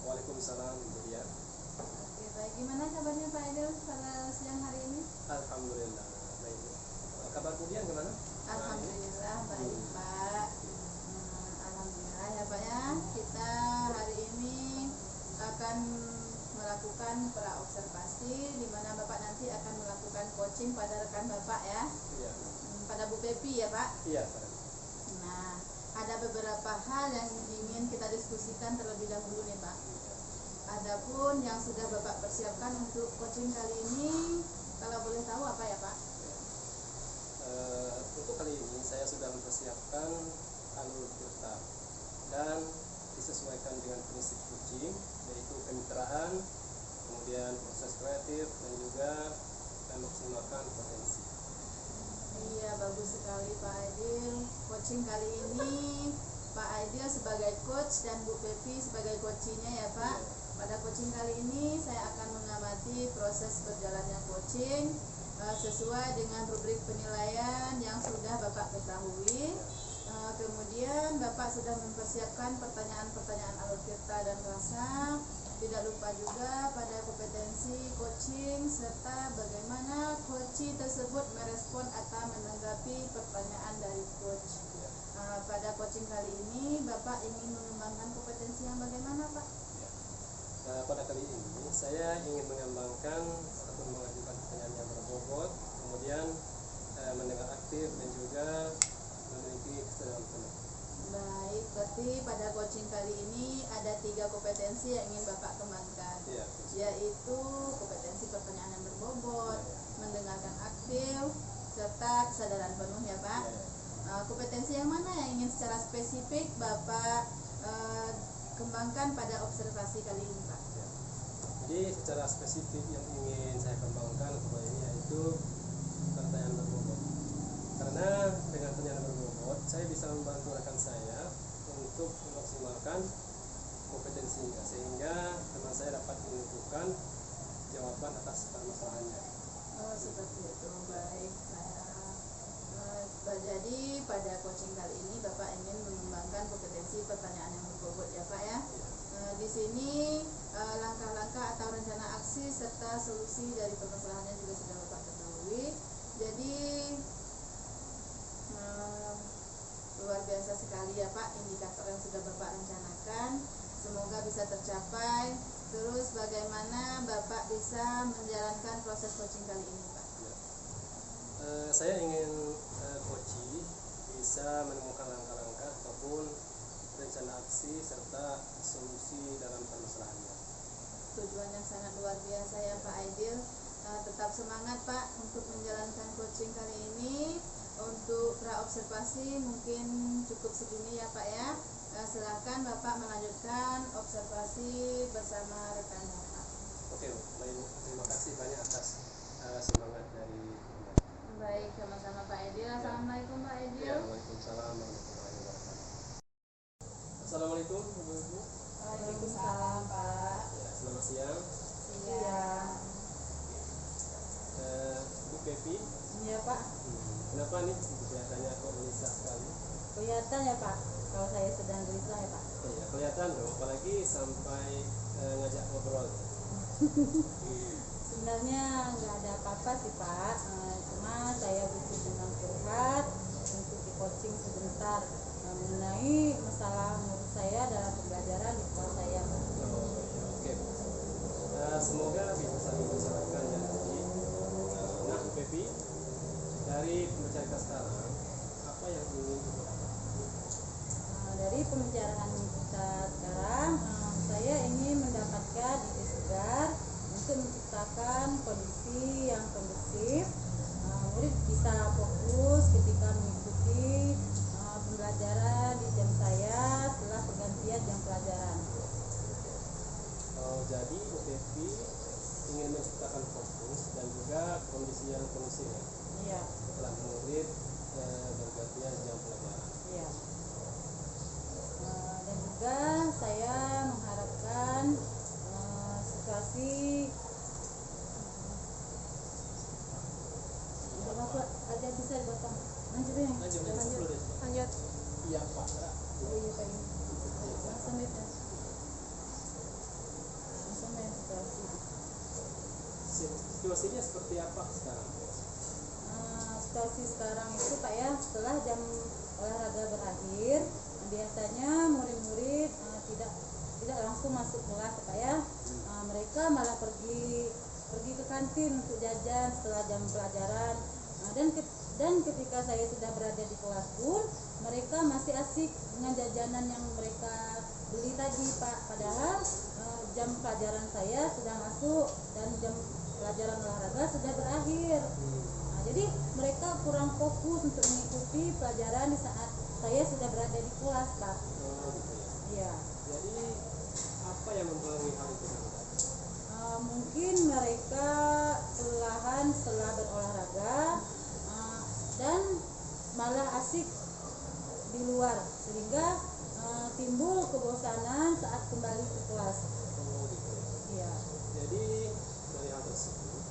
Waalaikumsalam, Bu Dia. Oke, baik. Gimana kabarnya Pak Aidil pada siang hari ini? Alhamdulillah baik. Kabar Bu Dia gimana? Alhamdulillah baik Pak. Alhamdulillah ya Pak ya. Kita hari ini akan melakukan praobservasi di mana Bapak nanti akan melakukan coaching pada rekan Bapak ya. Iya. Pada Bu Pepi ya Pak. Iya. Nah, ada beberapa hal yang ingin kita diskusikan terlebih dahulu nih Pak. Adapun yang sudah Bapak persiapkan untuk coaching kali ini, kalau boleh tahu apa ya Pak? Untuk kali ini saya sudah mempersiapkan alur tirta dan disesuaikan dengan prinsip coaching, yaitu kemitraan, kemudian proses kreatif dan juga memaksimalkan potensi. Iya, bagus sekali Pak Aidil. Coaching kali ini Pak Aidil sebagai coach dan Bu Pepi sebagai coachingnya ya Pak. Pada coaching kali ini saya akan mengamati proses berjalannya coaching sesuai dengan rubrik penilaian yang sudah Bapak ketahui. Kemudian Bapak sudah mempersiapkan pertanyaan-pertanyaan alur tirta dan rasa. Tidak lupa juga pada kompetensi coaching serta bagaimana coach tersebut merespon atau menanggapi pertanyaan dari coach. Pada coaching kali ini Bapak ingin mengembangkan kompetensi yang bagaimana Pak? Pada kali ini saya ingin mengembangkan ataupun mengajukan pertanyaan yang berbobot, kemudian mendengar aktif dan juga memiliki kesadaran penuh. Baik, berarti pada coaching kali ini ada 3 kompetensi yang ingin Bapak kembangkan, yaitu kompetensi pertanyaan yang berbobot, mendengarkan aktif, serta kesadaran penuh ya Pak. Kompetensi yang mana yang ingin secara spesifik Bapak kembangkan pada observasi kali ini Pak? Jadi secara spesifik yang ingin saya kembangkan untuk ini yaitu pertanyaan berbobot. Karena dengan pertanyaan berbobot saya bisa membantu rekan saya untuk memaksimalkan kompetensinya sehingga teman saya dapat menentukan jawaban atas permasalahannya. Oh seperti itu, baik. Jadi pada coaching kali ini Bapak ingin mengembangkan kompetensi pertanyaan yang berbobot ya Pak ya. Di sini langkah-langkah atau rencana aksi serta solusi dari permasalahannya juga sudah Bapak ketahui. Jadi luar biasa sekali ya Pak indikator yang sudah Bapak rencanakan. Semoga bisa tercapai. Terus bagaimana Bapak bisa menjalankan proses coaching kali ini Pak? Saya ingin coaching bisa menemukan langkah-langkah ataupun rencana aksi serta solusi dalam permasalahannya. Tujuan yang sangat luar biasa ya Pak Aidil. Tetap semangat Pak untuk menjalankan coaching kali ini. Untuk praobservasi mungkin cukup segini ya Pak ya. Silakan Bapak melanjutkan observasi bersama rekan Bapak. Oke, baik. Terima kasih banyak atas semangat dari baik, sama-sama Pak Aidil. Assalamualaikum Pak Aidil. Ya, waalaikumsalam warahmatullahi wabarakatuh. Assalamualaikum Ibu-ibu. Waalaikumsalam Pak. Ya, selamat siang. Siang. Bu Pepi. Iya Pak. Kenapa nih kelihatannya kok gelisah sekali? Kelihatan ya Pak, kalau saya sedang gelisah ya Pak. Iya, kelihatan dong, apalagi sampai ngajak ngobrol. Sebenarnya nggak ada apa-apa sih Pak, cuma saya butuh teman curhat untuk di coaching sebentar mengenai masalah menurut saya dalam pembelajaran di sekolah saya. Oke. Semoga bisa saling bicarakan ya nanti. Nah, Pepi, dari pembicaraan kita sekarang, apa yang ingin Ibu dapat? Dari pembicaraan kita sekarang, saya ingin mendapatkan ide segar untuk menciptakan kondisi yang kondusif. Murid bisa fokus ketika mengikuti pembelajaran di jam saya setelah pergantian jam pelajaran. Jadi Bu Pepi ingin menciptakan fokus dan juga kondisi yang kondusif ya? Iya. Setelah murid bergantian jam pelajaran. Iya. Dan juga saya mengharapkan situasi ada bisa dipotong. Lanjut. Iya Pak. Oh iya Pak. Sampai situasinya seperti apa sekarang? Situasi sekarang itu Pak ya, setelah jam olahraga berakhir, biasanya murid-murid tidak langsung masuk kelas Pak ya. Mereka malah pergi ke kantin untuk jajan setelah jam pelajaran. Dan ketika saya sudah berada di kelas pun, mereka masih asik dengan jajanan yang mereka beli tadi Pak. Padahal jam pelajaran saya sudah masuk dan jam pelajaran olahraga sudah berakhir. Jadi mereka kurang fokus untuk mengikuti pelajaran di saat saya sudah berada di kelas Pak. Gitu ya. Ya. Jadi apa yang mempengaruhi hal itu? Mungkin mereka kelelahan setelah berolahraga dan malah asik di luar sehingga timbul kebosanan saat kembali ke kelas. Gitu ya. Iya. Jadi dari hal tersebut,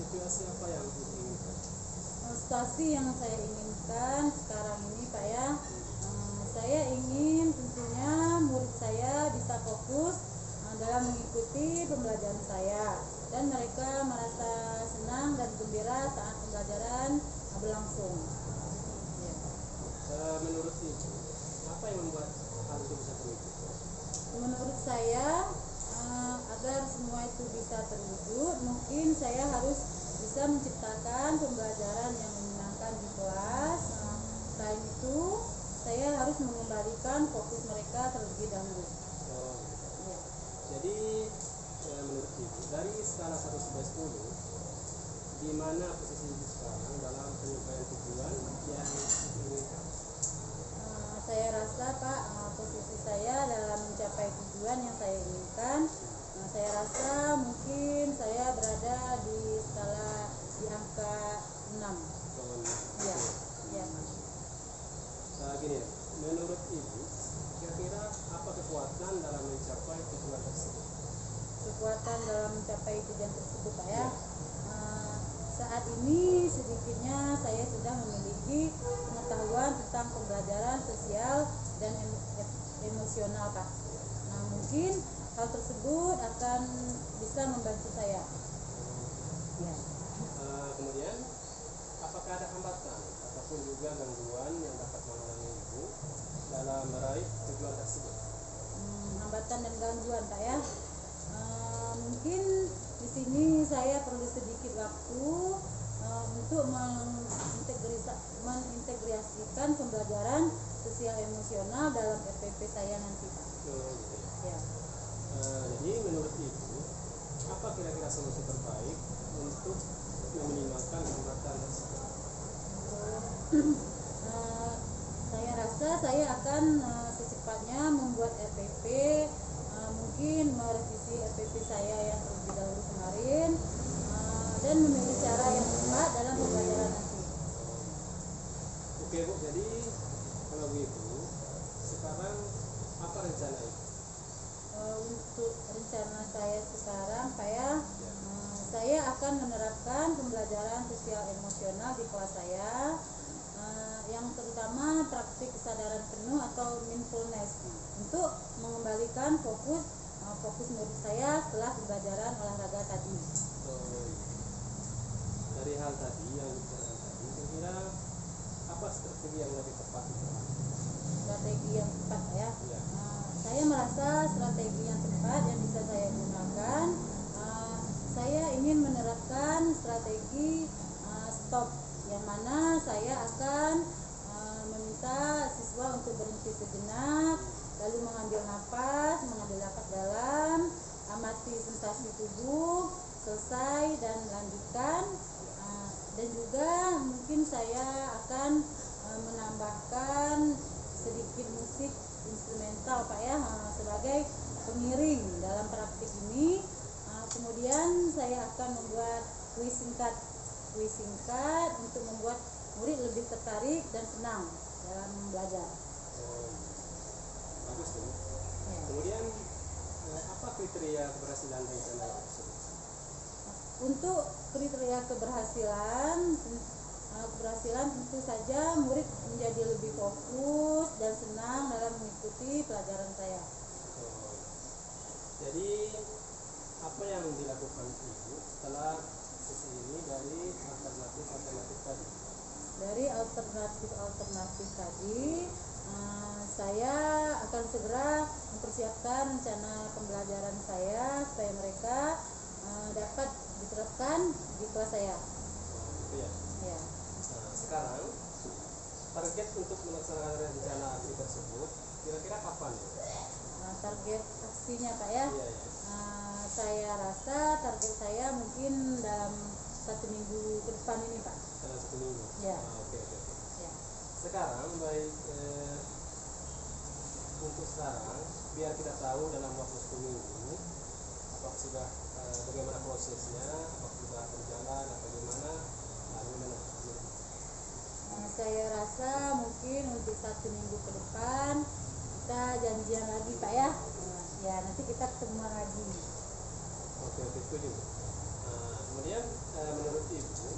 situasi apa yang diinginkan? Situasi yang saya inginkan sekarang ini Pak ya, saya ingin tentunya murid saya bisa fokus dalam mengikuti pembelajaran saya dan mereka merasa senang dan gembira saat pembelajaran berlangsung. Ya. Menurut Ibu, apa yang membuat hal itu bisa terwujud? Menurut saya agar semua itu bisa terwujud, mungkin saya harus bisa menciptakan pembelajaran yang menyenangkan di kelas. Selain itu, saya harus mengembalikan fokus mereka terlebih dahulu. Ya. Jadi menurut Ibu, dari skala 1 sampai 10, di mana posisi Ibu sekarang dalam penyelesaian tujuan yang diinginkan? Saya rasa Pak, posisi saya dalam mencapai tujuan yang saya inginkan, saya rasa mungkin saya berada di skala di angka 6. Ya. Ya. Gini ya, menurut Ibu, kira-kira apa kekuatan dalam mencapai tujuan tersebut? Kekuatan dalam mencapai tujuan tersebut Pak ya. Saat ini sedikitnya saya sudah memiliki pengetahuan tentang pembelajaran sosial dan emosional Pak. Mungkin hal tersebut akan bisa membantu saya. Ya. Kemudian, apakah ada hambatan ataupun juga gangguan yang dapat menghalangi Ibu dalam meraih tujuan tersebut? Hambatan dan gangguan Pak ya. Mungkin di sini saya perlu sedikit waktu untuk mengintegrasikan pembelajaran sosial emosional dalam FPP saya nanti Pak. Ya. Jadi menurut Ibu, apa kira-kira solusi terbaik untuk meminimalkan hambatan tersebut? Saya rasa saya akan secepatnya membuat FPP, mungkin merevisi FPP saya yang terlebih dahulu kemarin, dan memilih cara yang tepat dalam pembelajaran nanti. Oke Bu, jadi kalau begitu sekarang apa rencana Ibu? Untuk rencana saya sekarang Pak ya, saya akan menerapkan pembelajaran sosial emosional di kelas saya, yang terutama praktik kesadaran penuh atau mindfulness untuk mengembalikan fokus murid saya setelah pembelajaran olahraga tadi. Dari hal tadi yang dibicarakan tadi, kira-kira apa strategi yang lebih tepat? Strategi yang tepat ya. Ya. Saya merasa strategi yang tepat yang bisa saya gunakan, saya ingin menerapkan strategi stop, yang mana saya akan meminta siswa untuk berhenti sejenak, lalu mengambil nafas dalam, amati sensasi tubuh, selesai dan lanjutkan. Dan juga mungkin saya akan menambahkan sedikit musik instrumental Pak ya, sebagai pengiring dalam praktik ini. Kemudian saya akan membuat kuis singkat untuk membuat murid lebih tertarik dan senang dalam belajar. Bagus tuh. Ya. Kemudian apa kriteria keberhasilan rencana tersebut? Untuk kriteria keberhasilan tentu saja murid menjadi lebih fokus dan senang dalam mengikuti pelajaran saya. Jadi apa yang dilakukan Ibu setelah sesi ini dari alternatif tadi. Dari alternatif tadi, saya akan segera mempersiapkan rencana pembelajaran saya supaya mereka dapat diterapkan di kelas saya. Gitu ya. Ya. Nah, sekarang target untuk melaksanakan rencana aksi tersebut kira-kira kapan? Target aksinya Pak ya. Iya, ya. Saya rasa target saya mungkin dalam 1 minggu ke depan ini Pak. Dalam 1 minggu. Ya. Oke. Ya. Sekarang baik untuk sekarang biar kita tahu dalam waktu 10 minggu apakah sudah bagaimana prosesnya, apakah sudah berjalan atau bagaimana. Saya rasa mungkin untuk 1 minggu ke depan kita janjian lagi Pak ya. Ya nanti kita ketemuan lagi. Oke, setuju. Kemudian menurut Ibu,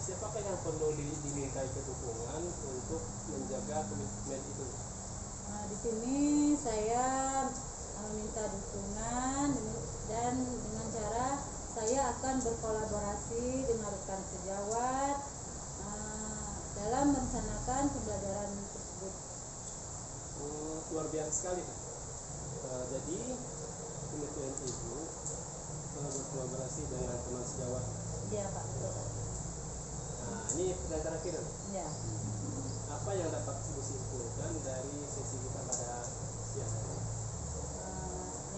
siapakah yang perlu dimintai kedukungan untuk menjaga komitmen itu? Di sini saya meminta dukungan dan dengan cara saya akan berkolaborasi dengan rekan sejawat dalam merencanakan pembelajaran tersebut. Luar biasa sekali Pak. Jadi komitmen Ibu berkolaborasi dengan teman sejawat. Iya Pak, betul Pak. Nah, ini pertanyaan terakhir. Ya. Apa yang dapat Ibu simpulkan dari sesi kita pada siang hari?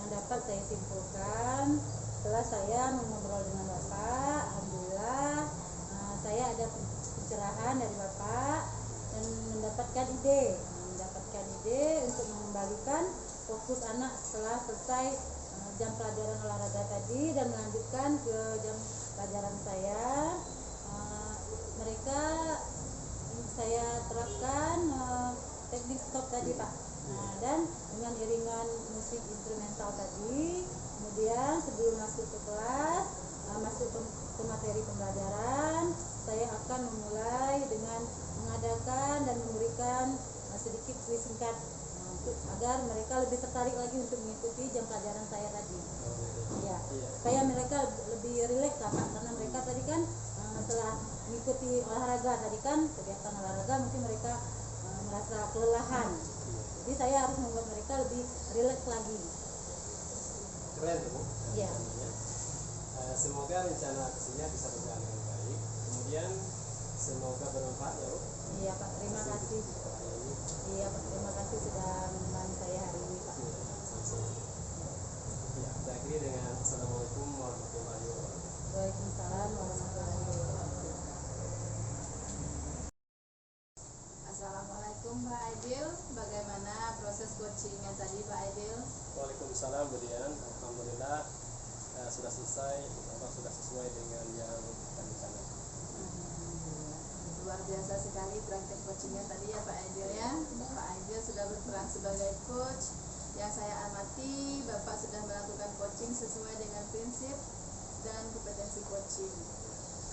Yang dapat saya simpulkan setelah saya mengobrol dengan Bapak, alhamdulillah saya ada pencerahan dari Bapak dan mendapatkan ide untuk mengembalikan fokus anak setelah selesai jam pelajaran olahraga tadi dan melanjutkan ke jam pelajaran saya. Mereka saya terapkan teknik stop tadi Pak. Dan dengan iringan musik instrumental tadi, kemudian sebelum masuk ke kelas, masuk ke materi pembelajaran, saya akan memulai dengan mengadakan dan memberikan sedikit kuis singkat agar mereka lebih tertarik lagi untuk mengikuti jam pelajaran saya tadi. Ya, supaya mereka lebih rileks Pak, karena mereka tadi kan setelah mengikuti olahraga tadi kan kegiatan olahraga mungkin mereka merasa kelelahan. Jadi saya harus membuat mereka lebih rileks lagi. Keren Bu. Ya. Semoga rencana aksinya bisa berjalan dengan baik. Kemudian semoga bermanfaat ya Bu. Iya Pak, terima kasih. Iya Pak, terima kasih sudah menemani saya hari ini Pak. Ya, kita akhiri dengan Assalamualaikum warahmatullahi wabarakatuh. Waalaikumsalam warahmatullahi wabarakatuh. Assalamualaikum Pak Aidil, bagaimana proses coachingnya tadi Pak Aidil? Waalaikumsalam Bu Dian, alhamdulillah sudah selesai atau sudah sesuai dengan yang kita rencanakan. Luar biasa sekali praktek coachingnya tadi ya Pak Aidil ya. Pak Aidil sudah berperan sebagai coach. Yang saya amati, Bapak sudah melakukan coaching sesuai dengan prinsip dan kompetensi coaching.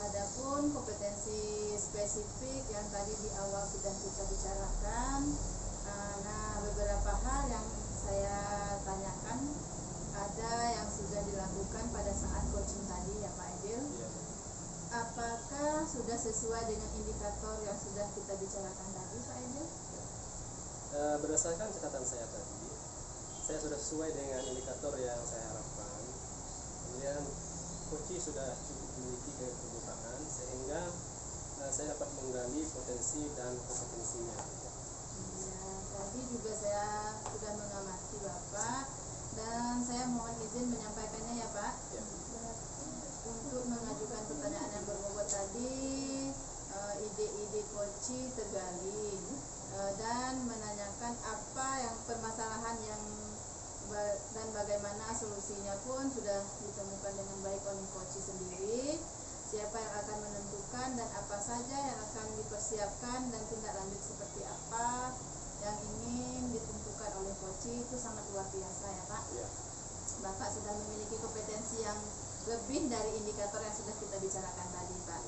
Adapun kompetensi spesifik yang tadi di awal sudah kita bicarakan, nah beberapa hal yang saya tanyakan ada yang sudah dilakukan pada saat coaching tadi ya Pak Aidil. Apakah sudah sesuai dengan indikator yang sudah kita bicarakan tadi Pak Aidil? Berdasarkan catatan saya tadi, saya sudah sesuai dengan indikator yang saya harapkan. Kemudian coach sudah cukup memiliki keterbukaan sehingga saya dapat menggali potensi dan kompetensinya. Ya, tadi juga saya sudah mengamati Bapak dan saya mohon izin menyampaikannya ya Pak. Ya. Untuk mengajukan pertanyaan yang berbobot tadi, ide-ide coach tergali dan menanyakan apa yang permasalahan yang dan bagaimana solusinya pun sudah ditemukan dengan baik oleh coach sendiri. Siapa yang akan menentukan dan apa saja yang akan dipersiapkan dan tindak lanjut seperti apa yang ingin ditentukan oleh coach itu sangat luar biasa ya Pak. Ya. Bapak sudah memiliki kompetensi yang lebih dari indikator yang sudah kita bicarakan tadi Pak.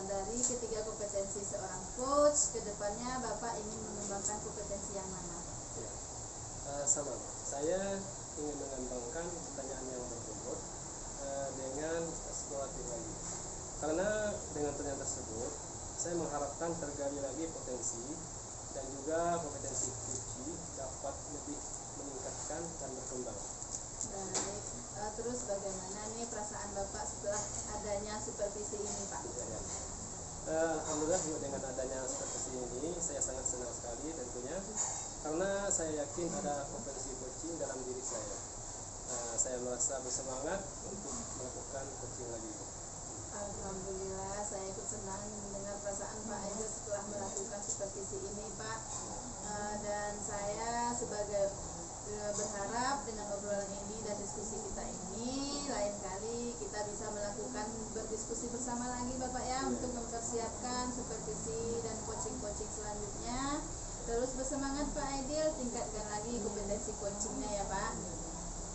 Dari ketiga kompetensi seorang coach, kedepannya Bapak ingin mengembangkan kompetensi yang mana? Ya. Sama, saya ingin mengembangkan pertanyaan yang berbobot dengan eksploratif lagi. Karena dengan pertanyaan tersebut saya mengharapkan tergali lagi potensi dan juga kompetensi coach dapat lebih meningkatkan dan berkembang. Baik, terus bagaimana nih perasaan Bapak setelah adanya supervisi ini, Pak? Alhamdulillah dengan adanya supervisi ini saya sangat senang sekali tentunya, karena saya yakin ada kompetensi coaching dalam diri saya. Saya merasa bersemangat untuk melakukan coaching lagi. Alhamdulillah, saya ikut senang mendengar perasaan Pak Aidil setelah melakukan supervisi ini, Pak. Dan saya sebagai berharap dengan obrolan ini dan diskusi kita ini, lain kali kita bisa melakukan berdiskusi bersama lagi, Bapak ya, untuk mempersiapkan supervisi dan coaching-coaching selanjutnya. Terus bersemangat Pak Aidil, tingkatkan lagi kompetensi coachingnya ya Pak.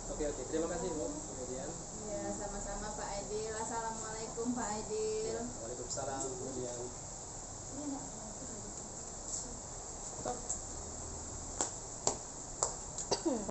Oke, terima kasih Bu. Kemudian. Ya, sama-sama Pak Aidil. Assalamualaikum Pak Aidil. Waalaikumsalam.